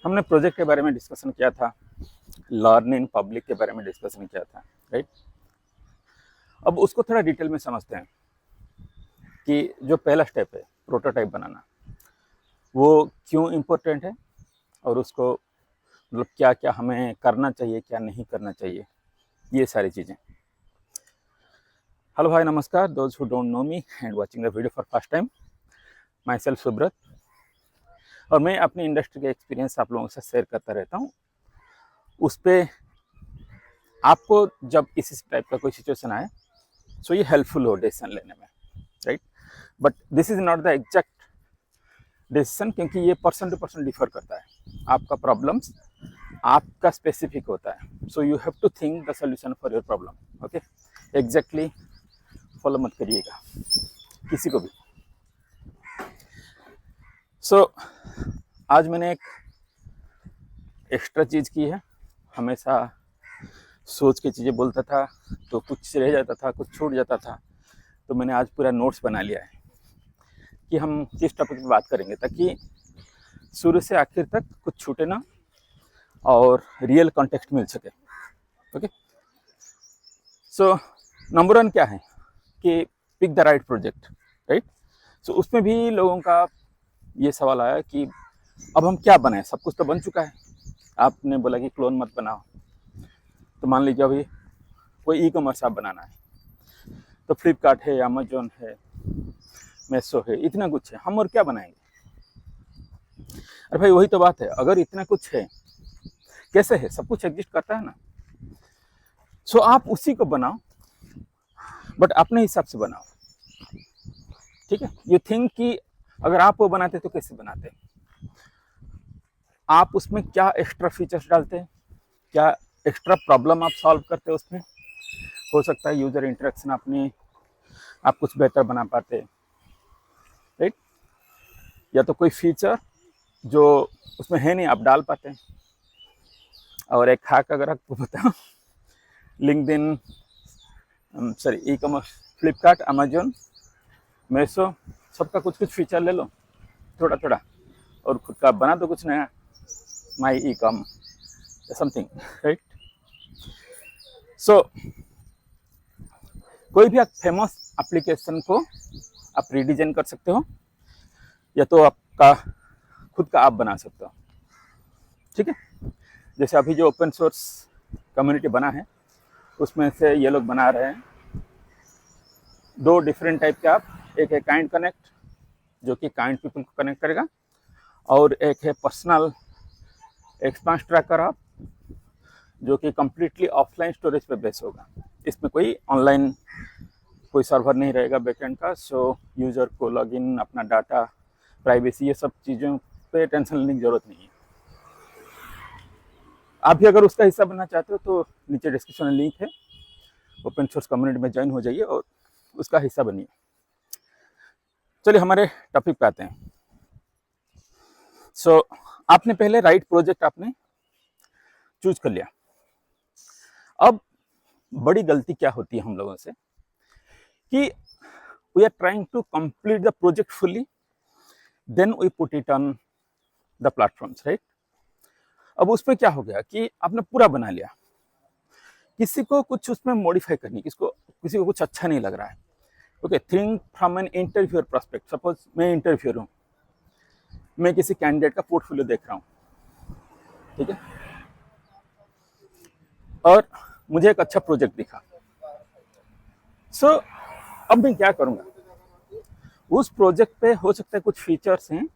हमने प्रोजेक्ट के बारे में डिस्कशन किया था, लर्न इन पब्लिक के बारे में डिस्कशन किया था, राइट। अब उसको थोड़ा डिटेल में समझते हैं कि जो पहला स्टेप है प्रोटोटाइप बनाना, वो क्यों इम्पोर्टेंट है और उसको मतलब क्या क्या हमें करना चाहिए, क्या नहीं करना चाहिए, ये सारी चीज़ें। हेलो भाई, नमस्कार। Those who don't know me and watching the video for first time, myself Subrata. और मैं अपनी इंडस्ट्री के एक्सपीरियंस आप लोगों से शेयर करता रहता हूँ। उस पर आपको जब इस टाइप का कोई सिचुएशन आए सो ये हेल्पफुल हो डिसीजन लेने में, right. But this is not the exact decision, क्योंकि ये पर्सन टू पर्सन डिफर करता है। आपका प्रॉब्लम्स आपका स्पेसिफिक होता है, so you have to think the solution for your problem. Okay, exactly follow मत करिएगा किसी को भी। आज मैंने एक एक्स्ट्रा चीज़ की है। हमेशा सोच के चीज़ें बोलता था तो कुछ रह जाता था, कुछ छूट जाता था। तो मैंने आज पूरा नोट्स बना लिया है कि हम किस टॉपिक पे बात करेंगे, ताकि शुरू से आखिर तक कुछ छूटे ना और रियल कॉन्टेक्स्ट मिल सके। ओके, सो नंबर 1 क्या है कि pick the right project, right. So उसमें भी लोगों का ये सवाल आया कि अब हम क्या बनाएं, सब कुछ तो बन चुका है। आपने बोला कि क्लोन मत बनाओ, तो मान लीजिए अभी कोई ई कॉमर्स आप बनाना है तो फ्लिपकार्ट है, अमेजोन है, मेसो है, इतना कुछ है, हम और क्या बनाएंगे। अरे भाई वही तो बात है, अगर इतना कुछ है, कैसे है, सब कुछ एग्जिस्ट करता है ना। सो आप उसी को बनाओ, बट अपने हिसाब से बनाओ, ठीक है। यू थिंक कि अगर आप वो बनाते तो कैसे बनाते, आप उसमें क्या एक्स्ट्रा फीचर्स डालते हैं, क्या एक्स्ट्रा प्रॉब्लम आप सॉल्व करते हैं उसमें। हो सकता है यूजर इंटरेक्शन आप कुछ बेहतर बना पाते, राइट। या तो कोई फीचर जो उसमें है नहीं आप डाल पाते हैं। और एक हैक अगर आपको बताऊं, LinkedIn, sorry e commerce, Flipkart, Amazon, meso, सबका कुछ कुछ फीचर ले लो थोड़ा थोड़ा, और खुद का बना दो कुछ नया, माई ई कॉम समथिंग, राइट। सो कोई भी आप फेमस एप्लीकेशन को आप रीडिजाइन कर सकते हो, या तो आपका खुद का आप बना सकते हो, ठीक है। जैसे अभी जो ओपन सोर्स कम्युनिटी बना है उसमें से ये लोग बना रहे हैं 2 डिफरेंट टाइप के आप। एक है काइंड कनेक्ट, जो कि काइंड पीपल को कनेक्ट करेगा, और एक है पर्सनल एक्सपांस ट्रैकर आप, जो कि कम्प्लीटली ऑफलाइन स्टोरेज पे बेस होगा। इसमें कोई ऑनलाइन कोई सर्वर नहीं रहेगा बैकएंड का। सो यूजर को लॉगिन, अपना डाटा, प्राइवेसी, ये सब चीज़ों पे टेंशन लेने की जरूरत नहीं है। आप भी अगर उसका हिस्सा बनना चाहते हो तो नीचे डिस्क्रिप्शन में लिंक है, ओपन सोर्स कम्युनिटी में ज्वाइन हो जाइए और उसका हिस्सा बनिए। चलिए हमारे टॉपिक पे आते हैं। सो आपने पहले राइट प्रोजेक्ट आपने चूज कर लिया। अब बड़ी गलती क्या होती है हम लोगों से कि we are trying to complete the project fully, then we put it on the platforms, right. अब उसमें क्या हो गया कि आपने पूरा बना लिया, किसी को कुछ उसमें मॉडिफाई करनी, किसी को कुछ अच्छा नहीं लग रहा है। Okay, think from an interviewer prospect. Suppose मैं इंटरव्यूअर हूँ, मैं किसी कैंडिडेट का पोर्टफोलियो देख रहा हूँ, ठीक है, और मुझे एक अच्छा प्रोजेक्ट दिखा। सो अब मैं क्या करूँगा, उस प्रोजेक्ट पे हो सकता है कुछ फीचर्स हैं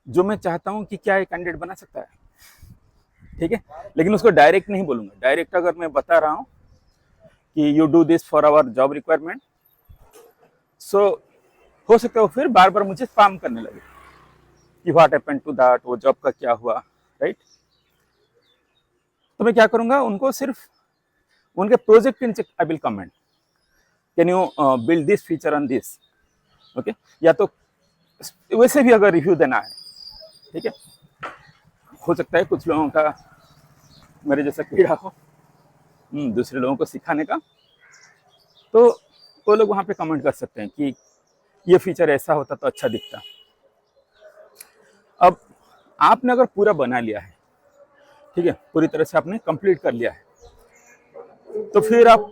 जो मैं चाहता हूँ कि क्या ये कैंडिडेट बना सकता है, ठीक है। लेकिन उसको डायरेक्ट नहीं बोलूँगा। डायरेक्ट अगर मैं बता रहा हूँ कि you do this for our job requirement, so हो सकता है वो फिर बार बार मुझे स्पैम करने लगे कि व्हाट हैपेंड टू दैट, वो जॉब का क्या हुआ, राइट। तो मैं क्या करूँगा, उनको सिर्फ उनके प्रोजेक्ट के नीचे I will comment, can you build this feature on this, okay. या तो वैसे भी अगर रिव्यू देना है, ठीक है। हो सकता है कुछ लोगों का मेरे जैसा कीड़ा हो दूसरे लोगों को सिखाने का, तो वो लोग वहाँ पे कमेंट कर सकते हैं कि ये फीचर ऐसा होता तो अच्छा दिखता। अब आपने अगर पूरा बना लिया है, ठीक है, पूरी तरह से आपने कंप्लीट कर लिया है, तो फिर आप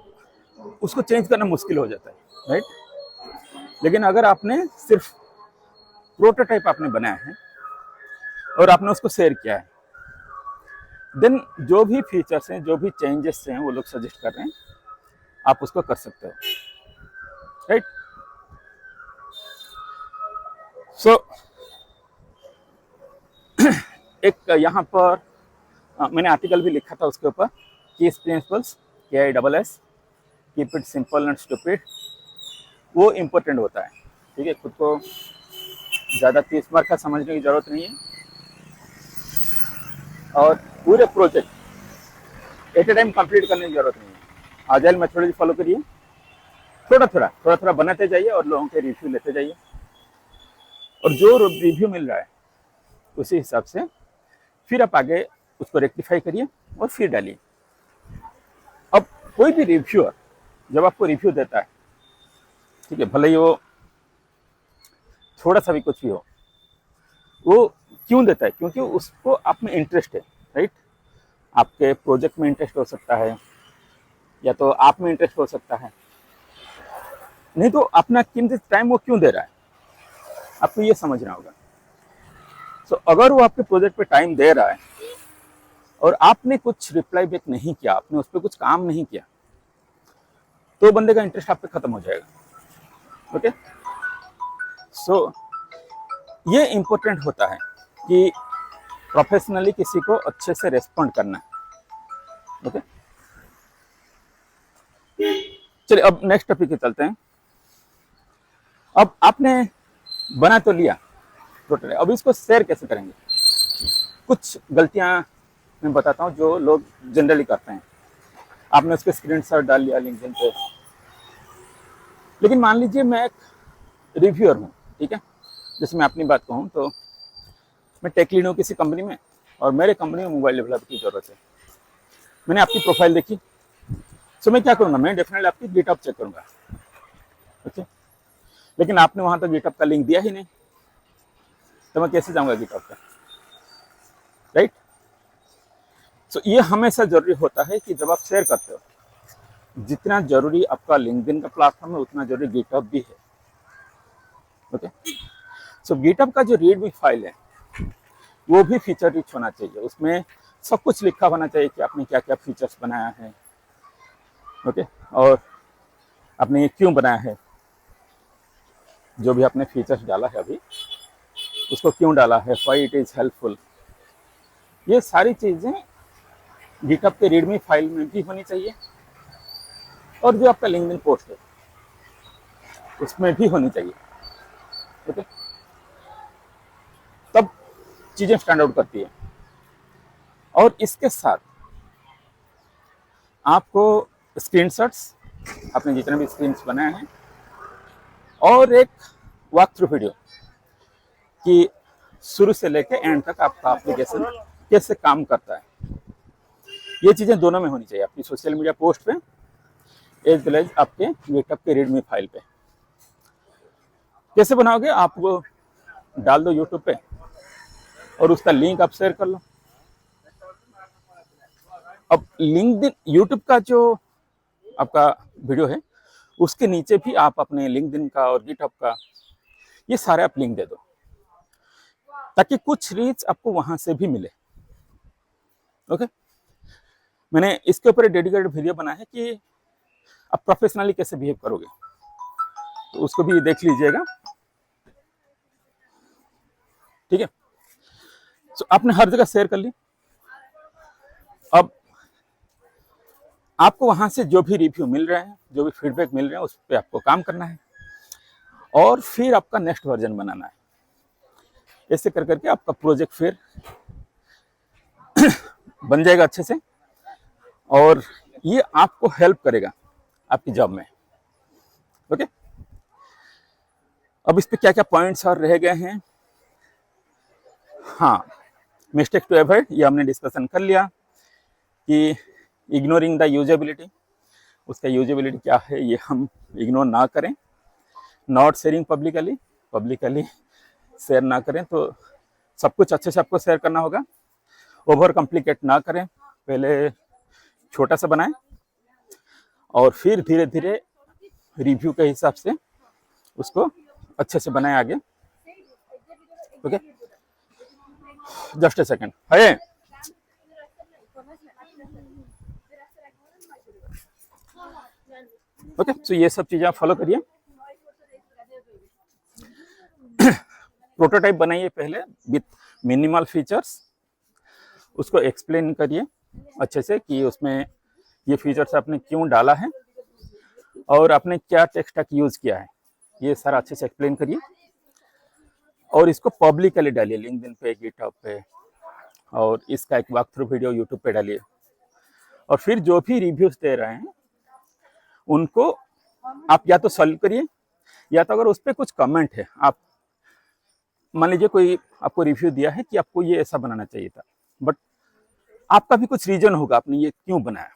उसको चेंज करना मुश्किल हो जाता है, राइट। लेकिन अगर आपने सिर्फ प्रोटोटाइप आपने बनाया है और आपने उसको शेयर किया है, देन जो भी फीचर्स हैं, जो भी चेंजेस हैं वो लोग सजेस्ट कर रहे हैं, आप उसको कर सकते हो, राइट। सो एक यहाँ पर मैंने आर्टिकल भी लिखा था उसके ऊपर, keys principles, KISS, keep it simple and stupid. वो इम्पोर्टेंट होता है, ठीक है। खुद को ज़्यादा 30 मार्क का समझने की ज़रूरत नहीं है, और पूरे project at A time complete करने की ज़रूरत नहीं है। आजाइल मेथोडोलॉजी फॉलो करिए, थोड़ा थोड़ा बनाते जाइए और लोगों के रिव्यू लेते जाइए, और जो रिव्यू मिल रहा है उसी हिसाब से फिर आप आगे उसको रेक्टिफाई करिए और फिर डालिए। अब कोई भी रिव्यूअर जब आपको रिव्यू देता है, ठीक है, भले ही वो थोड़ा सा भी कुछ भी हो, वो क्यों देता है? क्योंकि उसको आप में इंटरेस्ट है, राइट। आपके प्रोजेक्ट में इंटरेस्ट हो सकता है, या तो आप में इंटरेस्ट हो सकता है, नहीं तो अपना कीमती टाइम वो क्यों दे रहा है, आपको ये समझना होगा। तो अगर वो आपके प्रोजेक्ट पे टाइम दे रहा है और आपने कुछ रिप्लाई बैक नहीं किया, आपने उस पर कुछ काम नहीं किया, तो बंदे का इंटरेस्ट आप पे खत्म हो जाएगा, ओके। सो ये इम्पोर्टेंट होता है कि प्रोफेशनली किसी को अच्छे से रेस्पॉन्ड करना, ओके। चलिए अब नेक्स्ट टॉपिक पे चलते हैं। अब आपने बना तो लिया टोटल, अब इसको शेयर कैसे करेंगे? कुछ गलतियां मैं बताता हूँ जो लोग जनरली करते हैं। आपने उसके स्क्रीनशॉट डाल लिया लिंक्डइन पे, लेकिन मान लीजिए मैं एक रिव्यूअर हूँ, ठीक है, जैसे मैं अपनी बात कहूँ तो मैं टेक लीड हूँ किसी कंपनी में, और मेरे कंपनी में मोबाइल डेवलपर की जरूरत है। मैंने आपकी प्रोफाइल देखी, तो मैं क्या करूँगा, मैं डेफिनेटली आपकी गिटहब चेक करूँगा, ओके। लेकिन आपने वहाँ तक गिटहब का लिंक दिया ही नहीं, तो मैं कैसे जाऊँगा गिटहब का, राइट। सो ये हमेशा जरूरी होता है कि जब आप शेयर करते हो, जितना जरूरी आपका लिंक्डइन का प्लेटफॉर्म है उतना जरूरी गिटहब भी है, ओके। सो गिटहब का जो रीडमी फाइल है वो भी फीचर रिच होना चाहिए, उसमें सब कुछ लिखा होना चाहिए कि आपने क्या क्या फीचर्स बनाया है, ओके, और आपने ये क्यों बनाया है, जो भी आपने फीचर्स डाला है अभी उसको क्यों डाला है, व्हाई इट इज हेल्पफुल। ये सारी चीजें गिटहब के रीडमी फाइल में भी होनी चाहिए, और जो आपका लिंक्डइन पोस्ट है उसमें भी होनी चाहिए, ओके। तब चीजें स्टैंड आउट करती है। और इसके साथ आपको स्क्रीनशॉट्स, आपने जितने भी स्क्रीन्स बनाए हैं, और एक वॉक थ्रू वीडियो कि शुरू से लेकर एंड तक आपका एप्लीकेशन कैसे काम करता है, ये चीजें दोनों में होनी चाहिए, आपकी सोशल मीडिया पोस्ट पे एज वेल एज आपके गिटहब के रीडमी फाइल पे। कैसे बनाओगे? आप वो डाल दो यूट्यूब पे और उसका लिंक आप शेयर कर लो। अब लिंक्डइन यूट्यूब का जो आपका वीडियो है उसके नीचे भी आप अपने लिंक्डइन का और गिटहब का ये सारे आप लिंक दे दो, ताकि कुछ रीच आपको वहां से भी मिले, ओके। मैंने इसके ऊपर डेडिकेटेड वीडियो बना है कि आप प्रोफेशनली कैसे बिहेव करोगे, तो उसको भी देख लीजिएगा, ठीक है। तो आपने हर जगह शेयर कर ली। अब आपको वहां से जो भी रिव्यू मिल रहे हैं, जो भी फीडबैक मिल रहे हैं, उस पर आपको काम करना है, और फिर आपका नेक्स्ट वर्जन बनाना है। ऐसे कर करके आपका प्रोजेक्ट फिर बन जाएगा अच्छे से, और ये आपको हेल्प करेगा आपकी जॉब में, ओके। अब इस पे क्या क्या पॉइंट्स और रह गए हैं? हाँ, मिस्टेक टू अवॉइड, ये हमने डिस्कशन कर लिया कि इग्नोरिंग द यूजेबिलिटी, उसका यूजेबिलिटी क्या है ये हम इग्नोर ना करें। नॉट शेयरिंग पब्लिकली शेयर ना करें, तो सब कुछ अच्छे से आपको शेयर करना होगा, ओवर कॉम्प्लिकेट ना करें, पहले छोटा सा बनाएं और फिर धीरे धीरे रिव्यू के हिसाब से उसको अच्छे से बनाएं आगे। Okay, just a second. है ओके, तो ये सब चीज़ें आप फॉलो करिए। प्रोटोटाइप बनाइए पहले विथ मिनिमल फीचर्स, उसको एक्सप्लेन करिए अच्छे से कि उसमें ये फीचर्स आपने क्यों डाला है और आपने क्या टेक स्टैक यूज़ किया है, ये सारा अच्छे से एक्सप्लेन करिए। और इसको पब्लिकली डालिए, लिंक्डइन पे, गिटहब पे, और इसका एक वॉक थ्रू वीडियो यूट्यूब पे डालिए। और फिर जो भी रिव्यूज़ दे रहे हैं उनको आप या तो सॉल्व करिए, या तो अगर उस पर कुछ कमेंट है, आप मान लीजिए कोई आपको रिव्यू दिया है कि आपको ये ऐसा बनाना चाहिए था, बट आपका भी कुछ रीजन होगा आपने ये क्यों बनाया।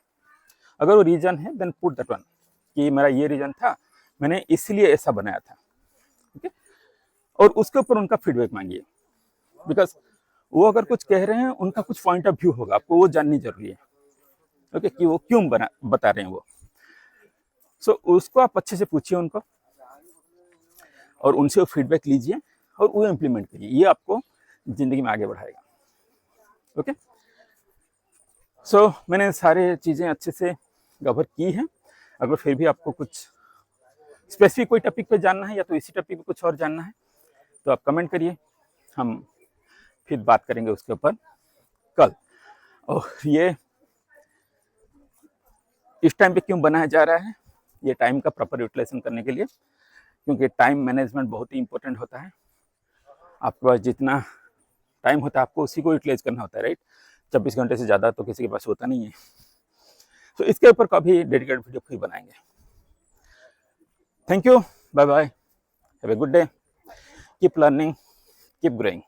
अगर वो रीजन है देन पुट दैट वन कि मेरा ये रीजन था, मैंने इसलिए ऐसा बनाया था। ओके, और उसके ऊपर उनका फीडबैक मांगिए, बिकॉज वो अगर कुछ कह रहे हैं उनका कुछ पॉइंट ऑफ व्यू होगा, आपको वो जाननी जरूरी है। ओके, कि वो क्यों बता रहे हैं वो। सो उसको आप अच्छे से पूछिए उनको और उनसे वो फीडबैक लीजिए और वो इम्प्लीमेंट करिए, ये आपको जिंदगी में आगे बढ़ाएगा। ओके, सो मैंने सारे चीज़ें अच्छे से कवर की हैं। अगर फिर भी आपको कुछ स्पेसिफिक कोई टॉपिक पे जानना है या तो इसी टॉपिक पे कुछ और जानना है तो आप कमेंट करिए, हम फिर बात करेंगे उसके ऊपर कल। और ये इस टाइम पे क्यों बनाया जा रहा है, ये टाइम का प्रॉपर यूटिलाइजेशन करने के लिए, क्योंकि टाइम मैनेजमेंट बहुत ही इंपॉर्टेंट होता है। आपके पास जितना टाइम होता है आपको उसी को यूटिलाइज करना होता है, राइट। 24 घंटे से ज़्यादा तो किसी के पास होता नहीं है। तो इसके ऊपर कभी डेडिकेटेड वीडियो फिर बनाएंगे। Thank you, bye bye, have a good day, keep learning, keep growing.